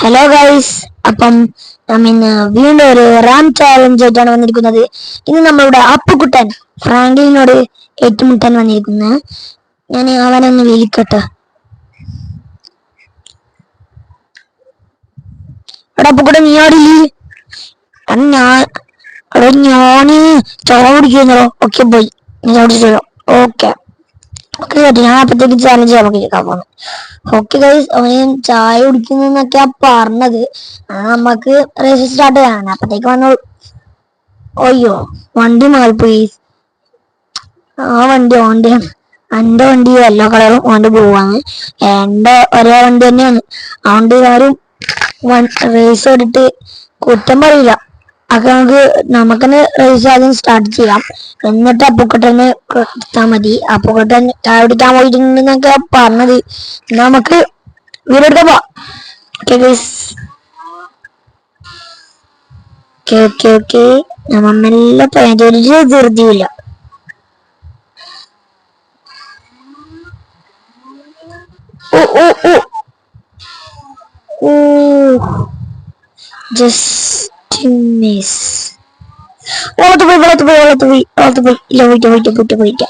Hello guys. അപ്പം ഇന്ന് വീണ്ടും ഒരു റാം ചാലഞ്ച് ആയിട്ടാണ് വന്നിരിക്കുന്നത്. ഇന്ന് നമ്മളുടെ അപ്പുക്കുട്ടൻ ഫ്രാങ്കിലിനോട് ഏറ്റുമുട്ടാൻ വന്നിരിക്കുന്നത്. ഞാൻ അവനൊന്ന് വിളിക്കട്ടെ. എടാ അപ്പുക്കുട്ടൻ, നീ ആടില്ലേ? ഞാൻ ഞാന് ചോറ കുടിക്കുന്നോ? ഓക്കെ പോയി നീ അവിടെ ചെയ്യോ. ഓക്കെ ഓക്കെ കേട്ടോ, ഞാൻ അപ്പത്തേക്ക് ചാലഞ്ച് നമുക്ക് കേൾക്കാൻ പോകുന്നു. ഓക്കെ ഗൈസ്, അവന് ചായ കുടിക്കുന്നൊക്കെയാ പറഞ്ഞത്. നമുക്ക് റേസ് സ്റ്റാർട്ട് ചെയ്യാനാണ്. അപ്പത്തേക്ക് വന്നു. അയ്യോ, വണ്ടി മാറിപ്പോയി. ആ വണ്ടിയാണ് എന്റെ വണ്ടി യെല്ലോ കളറും വണ്ടി പോവാണ്. എന്റെ ഒരേ വണ്ടി തന്നെയാണ്. ആ വണ്ടിക്കാരും റേസ് എടുത്തിട്ട് കുറ്റം പറയില്ല. അപ്പൊ നമുക്കെന്നെ റേസ് ആദ്യം സ്റ്റാർട്ട് ചെയ്യാം. എന്നിട്ട് അപ്പുക്കുട്ടനെ എടുത്താൽ മതി. അപ്പുക്കുട്ടൻ ചായ കുടിക്കാൻ പോയിട്ടുണ്ടെന്നൊക്കെ പറഞ്ഞത്. നമുക്ക് വീടെടുക്കാൻ പോവാം. ഓക്കെ ഗൈസ്, ഓക്കെ നമ്മൾ മെല്ലെ പോയാൽ ഒരു ധൃതിയില്ല. ഓ ഓ ഓ ഓ ജസ്റ്റ് മിസ്. ഓളത്ത് പോയി ഇല്ല, പോയിട്ട.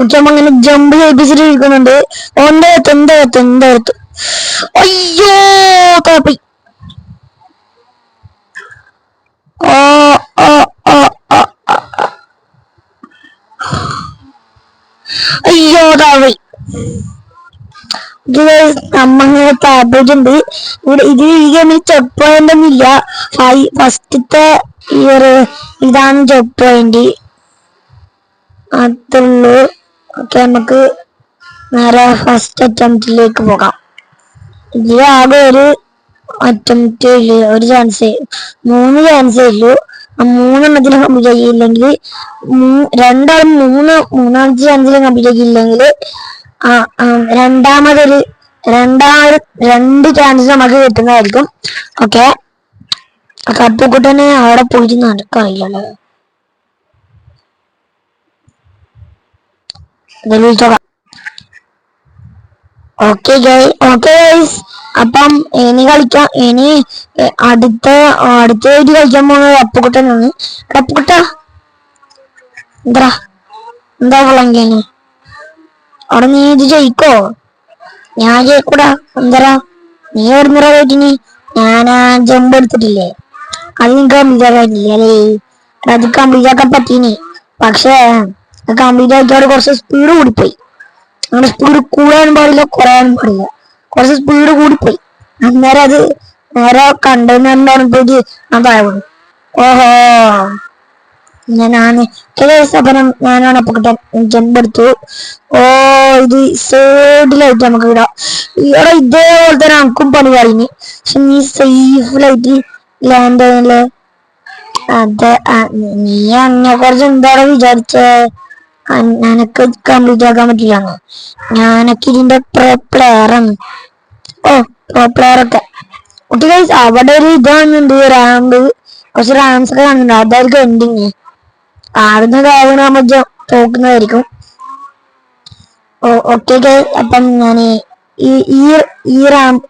ഓക്കെ, അമ്മ അങ്ങനെ ജമ്പ് ചെയ്യിപ്പിച്ചിട്ട് ഇരിക്കുന്നുണ്ട്. എന്തകത്ത് അയ്യോ പോയി. ഓ ഓ ഓ ഓ അയ്യോ പോയി. നമ്മങ്ങനെ താപോയിട്ടുണ്ട്. ഇവിടെ ഇത് ചെക്ക് പോയിന്റ് ഒന്നും ഇല്ല. ഫസ്റ്റത്തെ ഇയർ ഇതാണ് ചെക്ക് പോയിന്റ്. അതുള്ളൂ. ഓക്കെ, നമുക്ക് നേരെ ഫസ്റ്റ് അറ്റംപ്റ്റിലേക്ക് പോകാം. ഇതിൽ ആകെ ഒരു അറ്റംപ്റ്റ് ഇല്ല, ഒരു ചാൻസ്, 3 ചാൻസേ ഉള്ളൂ. ആ 3 കംപ്ലീറ്റ് ആക്കിയില്ലെങ്കിൽ മൂന്നാമത്തെ ചാൻസിൽ കംപ്ലീറ്റ് ആക്കിയില്ലെങ്കിൽ രണ്ടാമത് 2 ചാൻസ് നമുക്ക് കിട്ടുന്നതായിരിക്കും. ഓക്കെ, അപ്പുക്കുട്ടനെ അവിടെ പോയിട്ട് നടക്കാറില്ലല്ലോ. ഓക്കെ ഗൈസ്, അപ്പം ഇനി കളിക്കാം. ഇനി അടുത്തായിട്ട് കളിക്കാൻ പോകുന്നത് അപ്പുക്കുട്ടനാണ്. അപ്പുക്കുട്ട എന്താ വിളങ്കേന് അവിടെ? നീ ഇത് ജയിക്കോ? ഞാൻ ജയിക്കൂടാ. എന്തരാ നീ എവിടുന്നറ പോയിട്ടിനി? ഞാൻ ആ ജമ്പ് എടുത്തിട്ടില്ലേ, അത് നിനക്ക് കംപ്ലീറ്റ് ആക്കാൻ പറ്റില്ലേ? അത് കംപ്ലീറ്റ് ആക്കാൻ പറ്റീനി, പക്ഷേ കംപ്ലീറ്റ് ആക്കിയോടെ കുറച്ച് സ്പീഡ് കൂടിപ്പോയി. അങ്ങനെ സ്പീഡ് കൂടാനും പാടില്ല, കുറയാനും പാടില്ല. കുറച്ച് സ്പീഡ് കൂടിപ്പോയി. അന്നേരം അത് നേരെ കണ്ടെയ്നറിന്റെ പോയിട്ട് ഞാൻ താഴെ വീണു. ഓഹോ, ഞാനാണ് അപ്പുക്കുട്ടൻ ജമ്പ് എടുത്തു. ഓ, ഇത് സൈഡിലായിട്ട് നമുക്ക് വിടാം. ഇവിടെ ഇതേപോലെ തന്നെ നമുക്കും പണി കഴിഞ്ഞ്. പക്ഷെ നീ സേഫിലായിട്ട് ലാൻഡ് ആയല്ലേ. അത് നീ അങ്ങനെ കുറച്ച് എന്താണ് വിചാരിച്ചേ? എനക്ക് കംപ്ലീറ്റ് ആക്കാൻ പറ്റില്ലാന്ന്. ഞാനൊക്കെ ഇതിന്റെ പ്ലെയറാണ്. ഓ, പ്ലെയർ ഒക്കെ ഓക്കെ ഗൈസ്, അവിടെ ഒരു ഇത് കാണുന്നുണ്ട്, റാമ്പ്. കുറച്ച് റാംസ് ഒക്കെ കാണുന്നുണ്ട്. അതായിരിക്കും എൻഡിങ്. ആടുന്ന കാവണ തോക്കുന്നതായിരിക്കും. ഓക്കെ ഗൈസ്, അപ്പം ഞാൻ ഈ റാമ്പ്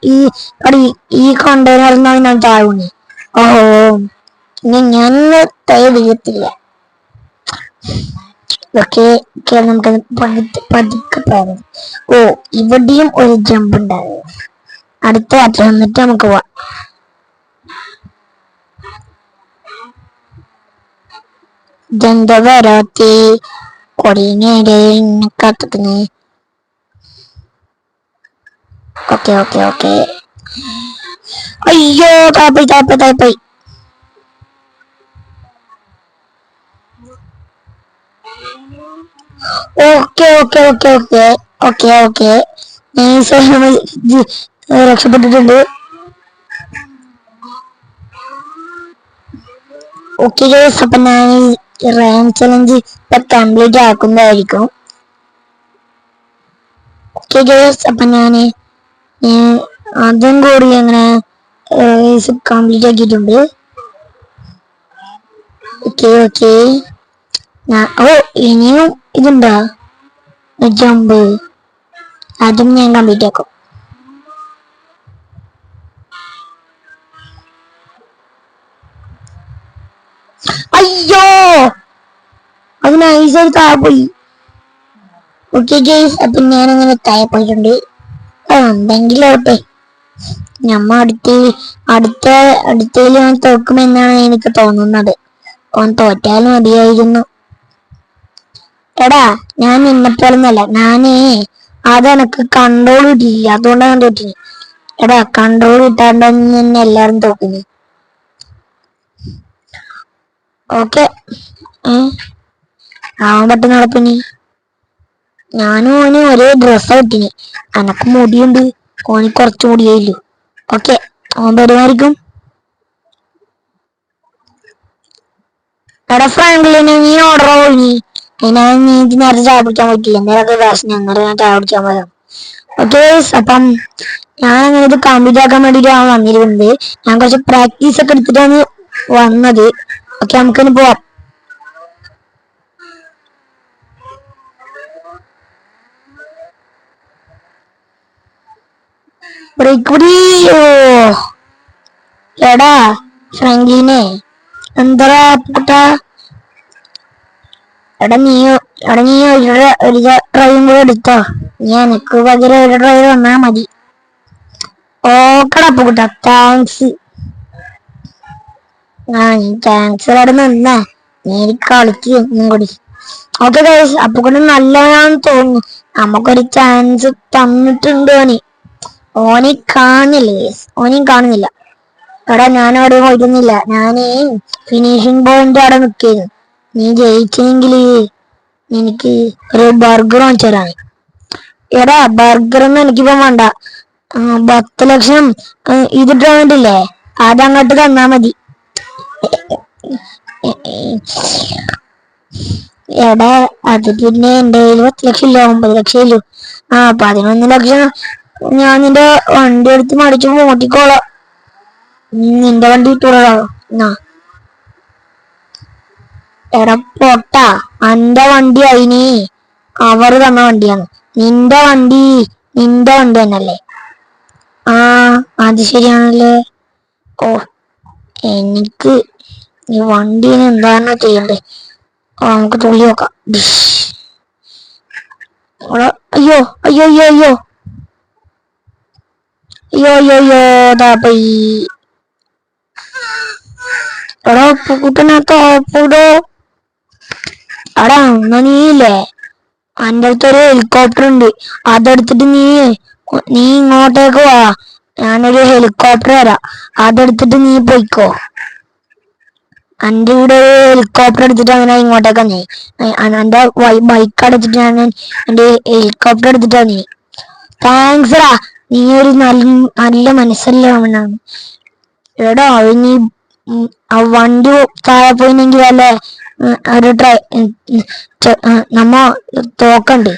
ഈ കണ്ടെയ്നറിൽ നിന്നാണ് ഞാൻ താഴുന്നത്. ഓഹോ, ഞാൻ വീഴത്തില്ല. ഓക്കെ, നമുക്ക് പതുക്കെ പോകാം. ഓ, ഇവിടെയും ഒരു ജമ്പ് ഉണ്ടാവും. അടുത്ത യാത്ര വന്നിട്ട് നമുക്ക് പോവാം. ഇതെന്താ വരാത്തെ? കൊറേ നേരം കാത്തിക്കുന്നു. ഓക്കെ. അയ്യോ, താഴെപ്പോയി. ഓക്കെ. രക്ഷപ്പെട്ടിട്ടുണ്ട്. ഓക്കെ ഗൈസ്, അപ്പൊ ഞാൻ റാങ്ക് ചലഞ്ച് ഇപ്പൊ കംപ്ലീറ്റ് ആക്കുന്നതായിരിക്കും. ഓക്കെ ഗൈസ്, അപ്പൊ ഞാന് അതും കൂടി അങ്ങനെ കംപ്ലീറ്റ് ആക്കിയിട്ടുണ്ട്. ഓക്കെ. ഓ, ഇനിയും ഇതുണ്ടാ ജമ്പ്? അതും ഞാൻ കംപ്ലീറ്റ് ആക്കും. അയ്യോ അത് നൈസായി താഴെ പോയി. ഓക്കെ ഗൈസ്, അപ്പൊ ഞാനങ്ങനെ താഴെ പോയിട്ടുണ്ട്. എന്തെങ്കിലും ആവട്ടെ, ഞമ്മ അടുത്തതിൽ ഞാൻ തോക്കുമെന്നാണ് എനിക്ക് തോന്നുന്നത്. ഓൻ തോറ്റാലും മതിയായിരുന്നു. എടാ ഞാൻ നിന്നെപ്പോലൊന്നല്ല, അതെനക്ക് കൺട്രോൾ കിട്ടിയില്ല, അതുകൊണ്ടാണ് തോറ്റി. എടാ കൺട്രോൾ കിട്ടാണ്ടൊന്നും തന്നെ എല്ലാരും തോക്കുന്നു. ഓക്കെ ആവാൻ പറ്റുന്ന നടപ്പിനി. ഞാനും ഓന് ഒരേ ഡ്രസ്സാ കിട്ടിനി. എനക്ക് മുടിയുണ്ട്, ഓന് കുറച്ചു മുടിയേയില്ലു. ഓക്കെ ഓൻ വരുമായിരിക്കും. എടാ ഫ്രാങ്ക്ലിന് നീ ഓർഡർ പോയി. നീ നേരത്തെ ചായ പിടിക്കാൻ പറ്റില്ല, എന്തെങ്കിലുമൊക്കെ പ്രശ്നം, അന്നേരം ഞാൻ ചായ പിടിക്കാൻ പോയതാണ്. ഓക്കെ അപ്പം ഞാൻ അങ്ങനെ ഇത് കംപ്ലീറ്റ് ആക്കാൻ വേണ്ടിയിട്ടാണ് വന്നിരുന്നത്. ഞാൻ കുറച്ച് പ്രാക്ടീസ് ഒക്കെ എടുത്തിട്ടാണ് വന്നത്. ഓക്കെ നമുക്കിനി പോവാം. എടാ ഫ്രാങ്ക്ലിനെ എന്താ പുട്ടാ, എടാ നീ ഒരു ഡ്രൈവും കൂടെ എടുത്തോ. നീ എനക്ക് പകരം ഒരു ഡ്രൈവ് വന്നാ മതി. ഓക്കടാ പുട്ടാ, താങ്ക്സ്. താങ്ക്സ് അവിടെ നിന്നാ നീ കളിക്ക് ഒന്നും കൂടി. ഓക്കെ ഗൈസ്, അപ്പൊ കൂടെ നല്ലതാണെന്ന് തോന്നുന്നു. നമുക്കൊരു ചാൻസ് തന്നിട്ടുണ്ട് ഓനെ കാണുന്നില്ല ഗൈസ്, ഓനെയും കാണുന്നില്ല. എടാ ഞാൻ അവിടെ പോയിരുന്നില്ല, ഞാനേ ഫിനിഷിംഗ് പോയിന്റ് അവിടെ നിൽക്കുന്നു. നീ ജയിച്ചെങ്കിൽ എനിക്ക് ഒരു ബർഗർ വാങ്ങിച്ചു തരാണ്. എടാ ബർഗറൊന്നും എനിക്കിപ്പോ വേണ്ട. 10 ലക്ഷം ഇതിട്ട് വേണ്ടില്ലേ, അതങ്ങോട്ട് തന്നാ മതി. എടാ അത് പിന്നെ എന്റെ കയ്യിൽ 10 ലക്ഷം ഇല്ല, 9 ലക്ഷം ഇല്ലു. 11 ലക്ഷം ഞാൻ നിന്റെ വണ്ടി എടുത്ത് മടിച്ചു മൂട്ടിക്കോളാം. നിന്റെ വണ്ടി ഇട്ടുള്ളോ? എടാ പൊട്ടാ, എന്റെ വണ്ടി അതിന് അവർ തന്ന വണ്ടിയാണ്. നിന്റെ വണ്ടി തന്നല്ലേ? അത് ശരിയാണല്ലേ. ഓ എനിക്ക് ഈ വണ്ടീന് എന്താണ് ചെയ്യണ്ടേ? നമുക്ക് തുള്ളി നോക്കാം. അയ്യോ അയ്യോ അയ്യോ അയ്യോ അയ്യോ അയ്യോ അയ്യോ ദാ പോയി. എടാ കൂട്ടിനകത്ത് ഓപ്പൂടോ. എടാ എന്നാ നീയില്ലേ, എന്റെ അടുത്തൊരു ഹെലികോപ്റ്റർ ഉണ്ട്, അതെടുത്തിട്ട് നീ ഇങ്ങോട്ടേക്ക് വാ. ഞാനൊരു ഹെലികോപ്റ്റർ തരാം, അതെടുത്തിട്ട് നീ പോയിക്കോ. എന്റെ കൂടെ ഹെലികോപ്റ്റർ എടുത്തിട്ട് അങ്ങനെ ഇങ്ങോട്ടേക്ക് വന്നേ. എന്റെ ബൈക്ക് അടച്ചിട്ട് ഞാൻ എന്റെ ഹെലികോപ്റ്റർ എടുത്തിട്ടാ നീ. താങ്ക്സ് ടാ, നീ ഒരു നല്ല മനസ്സല്ലാണ്. എടാ നീ ആ വണ്ടി താഴെ പോയിന്നെങ്കിൽ അല്ലേ ഒരു നമ്മ തോക്കണ്ട്.